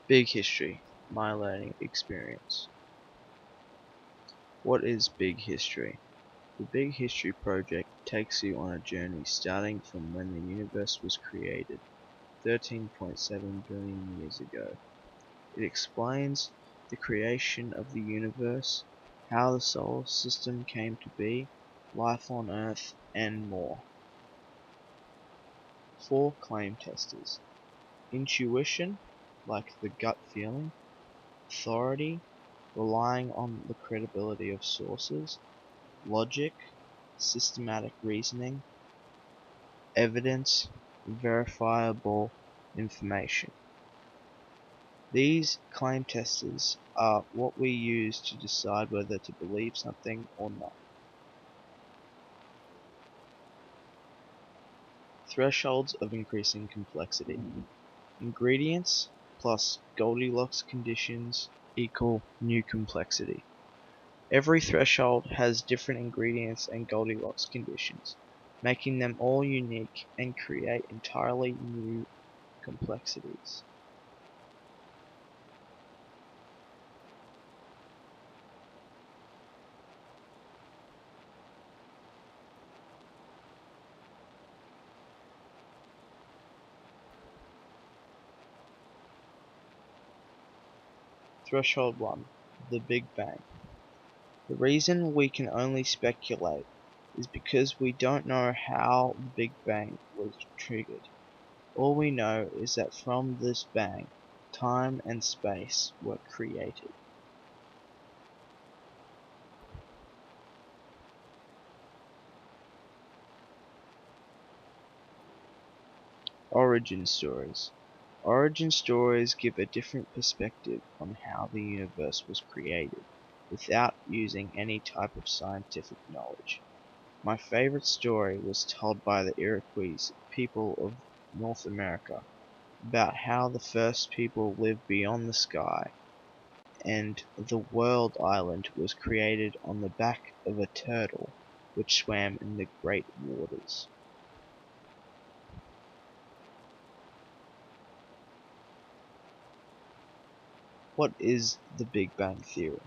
Big History, my learning experience. What is Big History? The Big History project takes you on a journey starting from when the universe was created, 13.7 billion years ago. It explains the creation of the universe, how the solar system came to be, life on Earth, and more. 4 claim testers. Intuition, like the gut feeling. Authority, relying on the credibility of sources. Logic, systematic reasoning. Evidence, verifiable information. These claim testers are what we use to decide whether to believe something or not. Thresholds of increasing complexity. Ingredients plus Goldilocks conditions equal new complexity. Every threshold has different ingredients and Goldilocks conditions, making them all unique and create entirely new complexities. Threshold 1. The Big Bang. The reason we can only speculate is because we don't know how the Big Bang was triggered. All we know is that from this bang, time and space were created. Origin stories. Origin stories give a different perspective on how the universe was created, without using any type of scientific knowledge. My favorite story was told by the Iroquois people of North America, about how the first people lived beyond the sky, and the world island was created on the back of a turtle which swam in the great waters. What is the Big Bang Theory?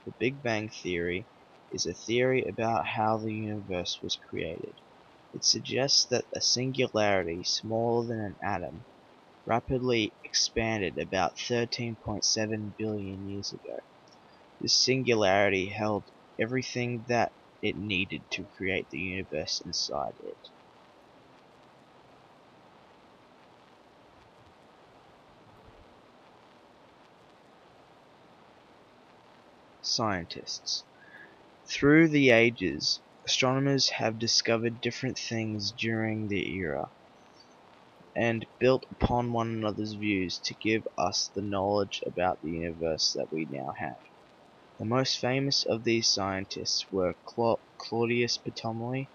The Big Bang Theory is a theory about how the universe was created. It suggests that a singularity smaller than an atom rapidly expanded about 13.7 billion years ago. This singularity held everything that it needed to create the universe inside it. Scientists. Through the ages, astronomers have discovered different things during the era, and built upon one another's views to give us the knowledge about the universe that we now have. The most famous of these scientists were Claudius Ptolemy,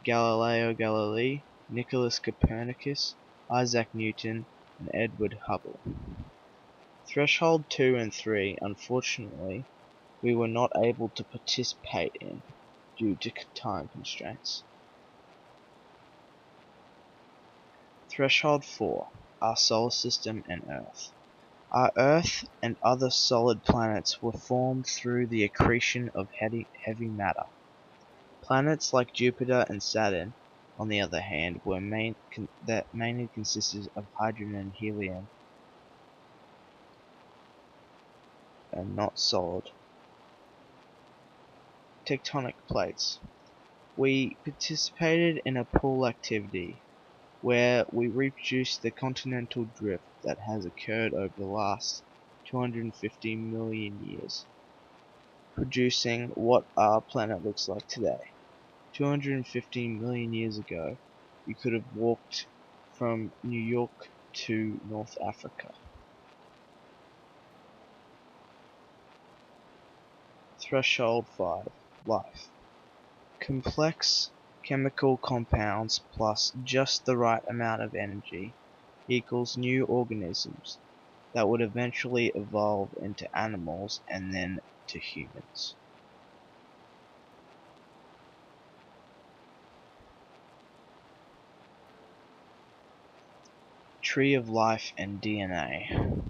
Galileo Galilei, Nicholas Copernicus, Isaac Newton, and Edward Hubble. Threshold 2 and 3, unfortunately, we were not able to participate in due to time constraints. Threshold 4, our solar system and Earth. Our Earth and other solid planets were formed through the accretion of heavy matter. Planets like Jupiter and Saturn, on the other hand, were that mainly consisted of hydrogen and helium and not solid. Tectonic plates. We participated in a pool activity where we reproduced the continental drift that has occurred over the last 250 million years, producing what our planet looks like today. 250 million years ago, you could have walked from New York to North Africa. Threshold 5. Life. Complex chemical compounds plus just the right amount of energy equals new organisms that would eventually evolve into animals and then to humans. Tree of Life and DNA.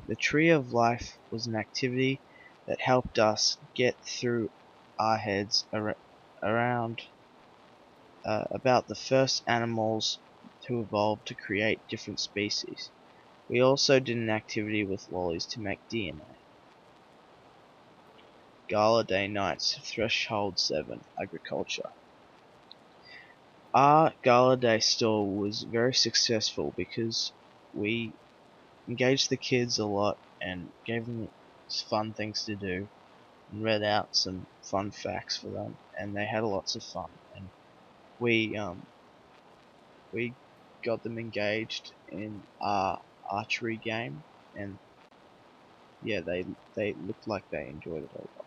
The Tree of Life was an activity that helped us get through our heads around about the first animals to evolve to create different species. We also did an activity with lollies to make DNA. Gala Day Nights, Threshold 7, Agriculture. Our Gala Day store was very successful because we engaged the kids a lot and gave them fun things to do and read out some fun facts for them, and they had lots of fun. And we got them engaged in our archery game, and yeah, they looked like they enjoyed it a lot.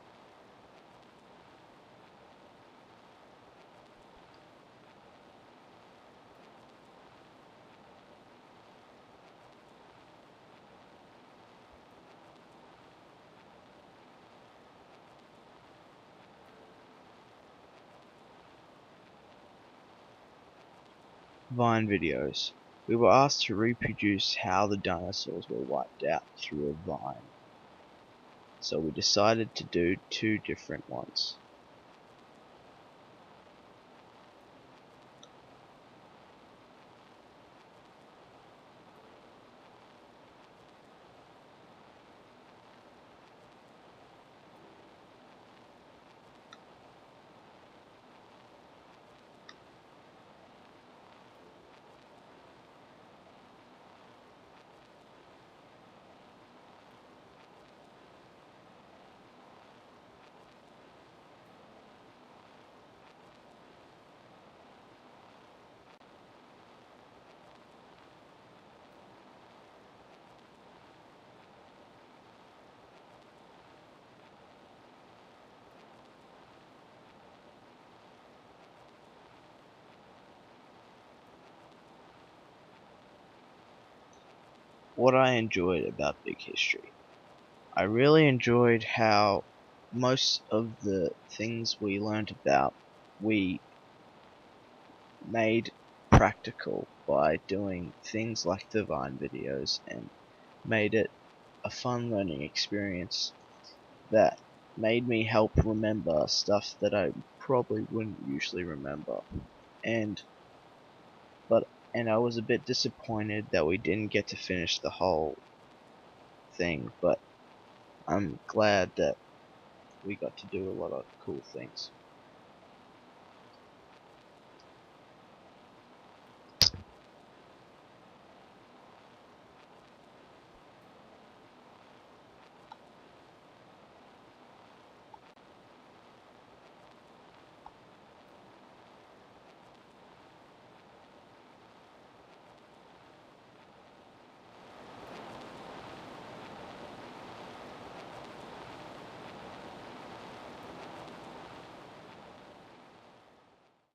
Vine videos. We were asked to reproduce how the dinosaurs were wiped out through a vine, so we decided to do two different ones. What I enjoyed about Big History. I really enjoyed how most of the things we learned about we made practical by doing things like the Vine videos and made it a fun learning experience that made me help remember stuff that I probably wouldn't usually remember. And but and I was a bit disappointed that we didn't get to finish the whole thing, but I'm glad that we got to do a lot of cool things.